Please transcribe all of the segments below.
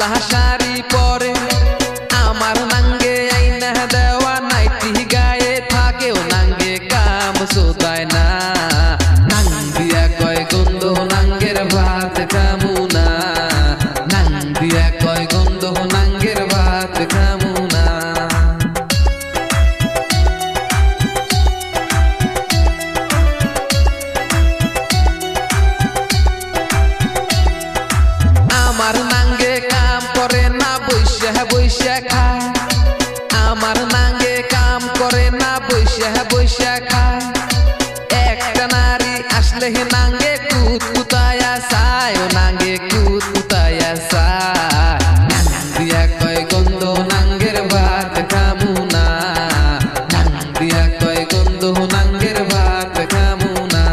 কালা শাড়ি পরে আমার নাঙ্গে আইনা দেওয়া নাইটি গায়ে থাকেও নাঙ্গে কাম সোদায় না নাং দিয়া কয় গন্ধ নাঙ্গের ভাত খামু না নাং দিয়া কয় গন্ধ নাঙ্গের ভাত খামু না আমার নাঙ্গে কাম করে না বৈশা বৈশা খায় আমার নাঙ্গে কাম করে না বৈশা বৈশা খায় একটা নারী আসলে নাঙ্গে কুতকুতায়া চায় ও নাঙ্গে কুতকুতায়া চায় নাং দিয়া কয় গন্ধ নাঙ্গের ভাত খামু না নাং দিয়া কয় গন্ধ নাঙ্গের ভাত খামু না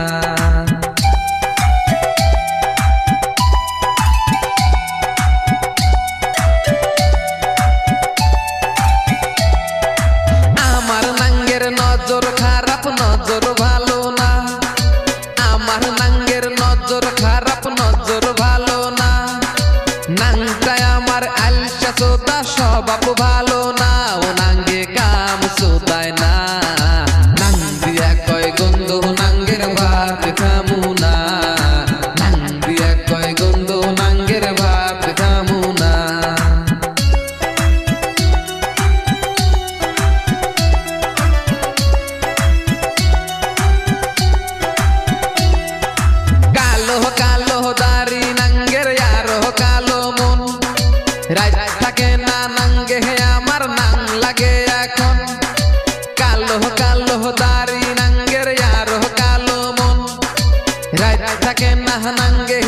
আমার নাঙ্গের নজর খারাপ নজর ভালো না আমার নাঙ্গের নজর খারাপ নজর ভালো না নাংটায় আমার আলসা সোদা স্বভাব ভালো না ও নাঙ্গে কাম সোদায় না নাং দিয়া কয় গন্ধ নাঙ্গের ভাত খামু না নাং দিয়া কয় গন্ধ নাঙ্গের ভাত খামু না কালো কালো দাড়ি নাঙ্গের আরো কালো মন রাত থাকে না নাঙ্গে আমার নাং লাগে এখন কালো কালো দাড়ি নাঙ্গের আরো কালো মন রাত থাকে না নাঙ্গে